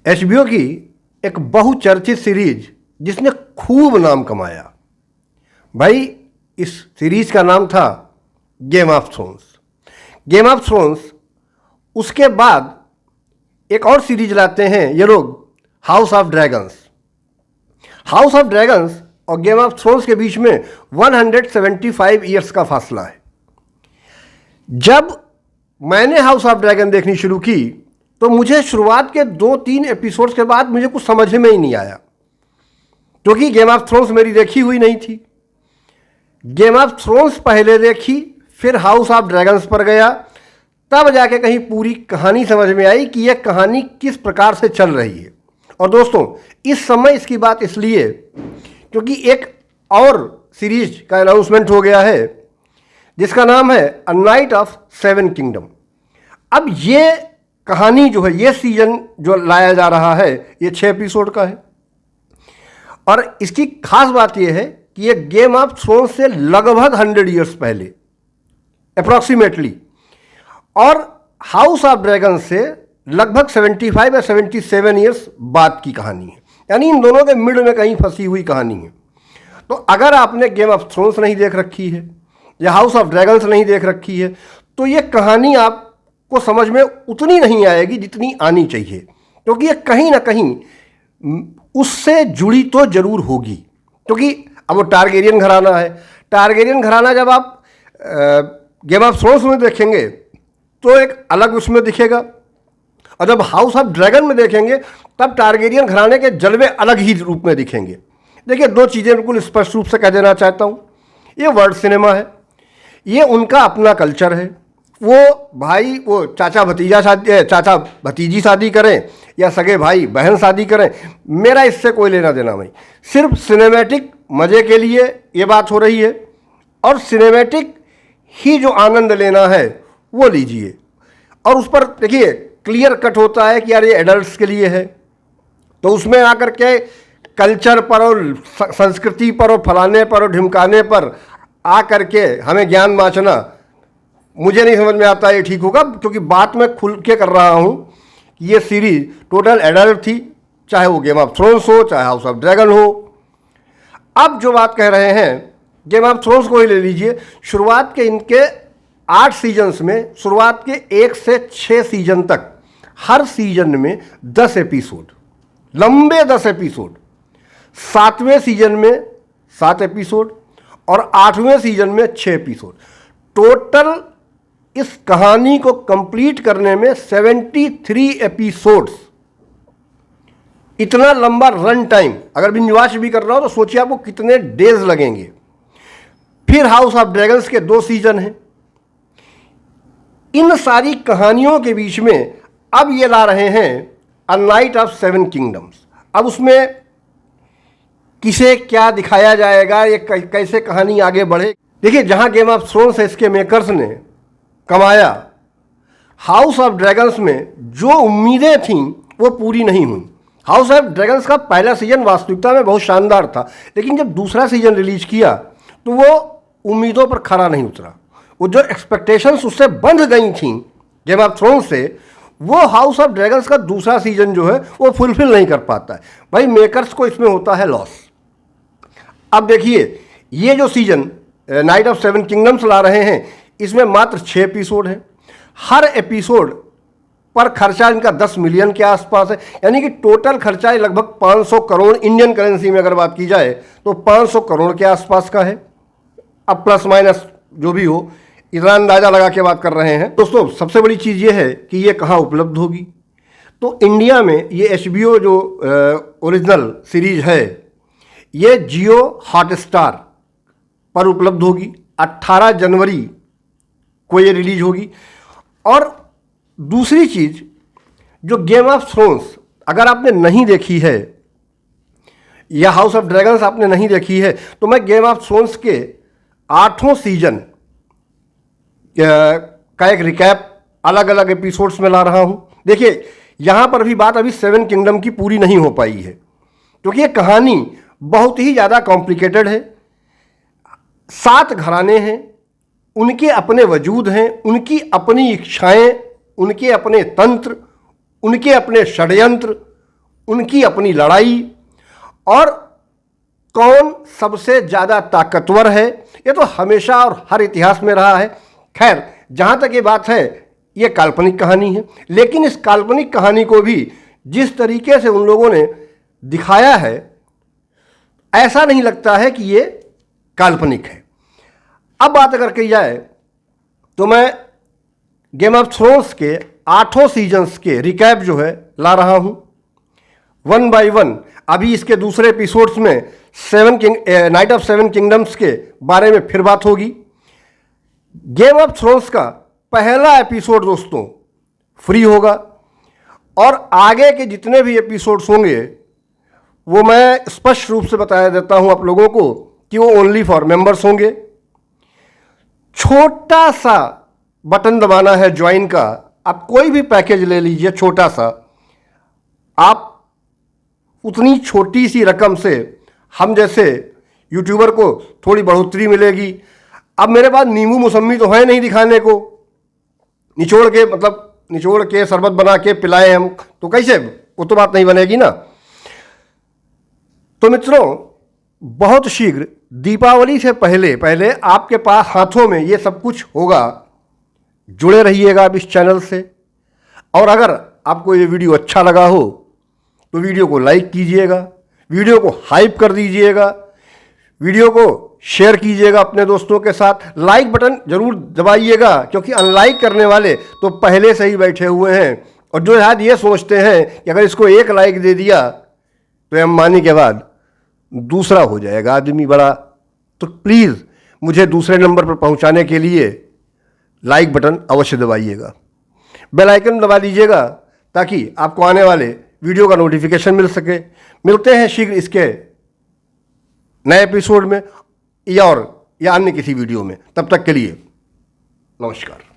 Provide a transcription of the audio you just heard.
HBO की एक बहुचर्चित सीरीज जिसने खूब नाम कमाया। भाई, इस सीरीज का नाम था game of thrones. Game of thrones उसके बाद एक और सीरीज लाते हैं ये लोग, house of dragons. House of dragons और गेम ऑफ थ्रोन्स के बीच में 175 ईयर्स का फासला है। जब मैंने हाउस ऑफ ड्रैगन देखनी शुरू की तो मुझे शुरुआत के 2-3 एपिसोड्स के बाद मुझे कुछ समझ में ही नहीं आया, क्योंकि गेम ऑफ थ्रोन्स मेरी देखी हुई नहीं थी। गेम ऑफ थ्रोन्स पहले देखी, फिर हाउस ऑफ ड्रैगन्स पर गया, तब जाके कहीं पूरी कहानी समझ में आई कि यह कहानी किस प्रकार से चल रही है। और दोस्तों, इस समय इसकी बात इसलिए क्योंकि एक और सीरीज का अनाउंसमेंट हो गया है जिसका नाम है अ नाइट ऑफ 7 किंगडम। अब ये कहानी जो है, ये सीजन जो लाया जा रहा है, ये 6 एपिसोड का है। और इसकी खास बात यह है कि ये गेम ऑफ थ्रोन्स से लगभग 100 ईयर्स पहले अप्रॉक्सीमेटली, और हाउस ऑफ ड्रैगन से लगभग 75 या 77 ईयर्स बाद की कहानी है। यानी इन दोनों के मिड में कहीं फंसी हुई कहानी है। तो अगर आपने गेम ऑफ थ्रोन्स नहीं देख रखी है या हाउस ऑफ ड्रैगन्स नहीं देख रखी है तो ये कहानी आपको समझ में उतनी नहीं आएगी जितनी आनी चाहिए, क्योंकि ये कहीं ना कहीं उससे जुड़ी तो जरूर होगी। क्योंकि अब वो टारगेरियन घराना है। टारगेरियन घराना जब आप गेम ऑफ थ्रोन्स में देखेंगे तो एक अलग उसमें दिखेगा, और जब हाउस ऑफ ड्रैगन में देखेंगे तब टारगेरियन घराने के जलवे अलग ही रूप में दिखेंगे। देखिए, 2 चीज़ें बिल्कुल स्पष्ट रूप से कह देना चाहता हूँ। ये वर्ल्ड सिनेमा है, ये उनका अपना कल्चर है। वो भाई, वो चाचा भतीजी शादी करें या सगे भाई बहन शादी करें, मेरा इससे कोई लेना देना नहीं। सिर्फ सिनेमैटिक मज़े के लिए ये बात हो रही है, और सिनेमैटिक ही जो आनंद लेना है वो लीजिए। और उस पर देखिए क्लियर कट होता है कि यार ये एडल्ट्स के लिए है, तो उसमें आकर के कल्चर पर और संस्कृति पर और फलाने पर और ढिमकाने पर आकर के हमें ज्ञान बाँचना मुझे नहीं समझ में आता ये ठीक होगा। क्योंकि बात मैं खुल के कर रहा हूँ कि ये सीरीज टोटल एडल्ट थी, चाहे वो गेम ऑफ थ्रोन्स हो चाहे हाउस ऑफ ड्रैगन हो। अब जो बात कह रहे हैं, गेम ऑफ थ्रोन्स को ही ले लीजिए। शुरुआत के इनके 8 सीजन्स में, शुरुआत के 1 से 6 सीजन तक, हर सीजन में 10 एपिसोड, लंबे 10 एपिसोड। 7वें सीजन में 7 एपिसोड और 8वें सीजन में 6 एपिसोड। टोटल इस कहानी को कंप्लीट करने में 73 एपिसोड्स। इतना लंबा रन टाइम, अगर बिंज वॉच भी कर रहा हो तो सोचिए आपको कितने डेज लगेंगे। फिर हाउस ऑफ ड्रैगन्स के 2 सीजन हैं। इन सारी कहानियों के बीच में अब ये ला रहे हैं अ नाइट ऑफ 7 किंगडम्स। अब उसमें किसे क्या दिखाया जाएगा, ये कैसे कहानी आगे बढ़े। देखिए, जहां गेम ऑफ थ्रोन्स है इसके मेकर्स ने कमाया, हाउस ऑफ ड्रैगन्स में जो उम्मीदें थीं वो पूरी नहीं हुई। हाउस ऑफ ड्रैगन्स का पहला सीजन वास्तविकता में बहुत शानदार था, लेकिन जब दूसरा सीजन रिलीज किया तो वो उम्मीदों पर खरा नहीं उतरा। वो जो एक्सपेक्टेशंस उससे बंध गई थीं गेम ऑफ थ्रोन्स से, वो हाउस ऑफ ड्रैगन्स का दूसरा सीजन जो है वो फुलफिल नहीं कर पाता है। भाई, मेकर्स को इसमें होता है लॉस। अब देखिए, ये जो सीजन नाइट ऑफ 7 किंगडम्स ला रहे हैं, इसमें मात्र 6 एपिसोड हैं। हर एपिसोड पर खर्चा इनका 10 मिलियन के आसपास है। यानी कि टोटल खर्चा लगभग 500 करोड़, इंडियन करेंसी में अगर बात की जाए तो 500 करोड़ के आसपास का है। अब प्लस माइनस जो भी हो, इतना अंदाज़ा लगा के बात कर रहे हैं। दोस्तों, सबसे बड़ी चीज़ ये है कि ये कहाँ उपलब्ध होगी। तो इंडिया में ये एचबीओ जो ओरिजिनल सीरीज है, ये जियो हॉटस्टार पर उपलब्ध होगी। 18 जनवरी को ये रिलीज होगी। और दूसरी चीज़, जो गेम ऑफ थ्रोन्स अगर आपने नहीं देखी है या हाउस ऑफ ड्रैगन्स आपने नहीं देखी है, तो मैं गेम ऑफ थ्रोन्स के 8 सीजन का एक रिकैप अलग अलग एपिसोड्स में ला रहा हूँ। देखिए, यहाँ पर भी बात अभी 7 किंगडम की पूरी नहीं हो पाई है, क्योंकि ये कहानी बहुत ही ज़्यादा कॉम्प्लिकेटेड है। 7 घराने हैं, उनके अपने वजूद हैं, उनकी अपनी इच्छाएं, उनके अपने तंत्र, उनके अपने षड्यंत्र, उनकी अपनी लड़ाई और कौन सबसे ज़्यादा ताकतवर है, ये तो हमेशा और हर इतिहास में रहा है। खैर, जहाँ तक ये बात है, ये काल्पनिक कहानी है, लेकिन इस काल्पनिक कहानी को भी जिस तरीके से उन लोगों ने दिखाया है, ऐसा नहीं लगता है कि ये काल्पनिक है। अब बात अगर की जाए तो मैं गेम ऑफ थ्रोन्स के 8 सीजन्स के रिकैप जो है ला रहा हूँ वन बाय वन। अभी इसके दूसरे एपिसोड्स में नाइट ऑफ 7 किंगडम्स के बारे में फिर बात होगी। गेम ऑफ थ्रोन्स का पहला एपिसोड दोस्तों फ्री होगा और आगे के जितने भी एपिसोड्स होंगे वो मैं स्पष्ट रूप से बताया देता हूं आप लोगों को कि वो ओनली फॉर मेंबर्स होंगे। छोटा सा बटन दबाना है ज्वाइन का, आप कोई भी पैकेज ले लीजिए छोटा सा, आप उतनी छोटी सी रकम से हम जैसे यूट्यूबर को थोड़ी बढ़ोतरी मिलेगी। अब मेरे पास नींबू मौसमी तो है नहीं दिखाने को, निचोड़ के शरबत बना के पिलाए हम, तो कैसे, वो तो बात नहीं बनेगी ना। तो मित्रों, बहुत शीघ्र दीपावली से पहले पहले आपके पास हाथों में ये सब कुछ होगा। जुड़े रहिएगा आप इस चैनल से, और अगर आपको ये वीडियो अच्छा लगा हो तो वीडियो को लाइक कीजिएगा, वीडियो को हाइप कर दीजिएगा, वीडियो को शेयर कीजिएगा अपने दोस्तों के साथ। लाइक बटन जरूर दबाइएगा, क्योंकि अनलाइक करने वाले तो पहले से ही बैठे हुए हैं, और जो शायद ये सोचते हैं कि अगर इसको 1 लाइक दे दिया तो अंबानी के बाद दूसरा हो जाएगा आदमी बड़ा। तो प्लीज़ मुझे दूसरे नंबर पर पहुंचाने के लिए लाइक बटन अवश्य दबाइएगा, बेल आइकन दबा दीजिएगा, ताकि आपको आने वाले वीडियो का नोटिफिकेशन मिल सके। मिलते हैं शीघ्र इसके नए एपिसोड में या अन्य किसी वीडियो में। तब तक के लिए नमस्कार।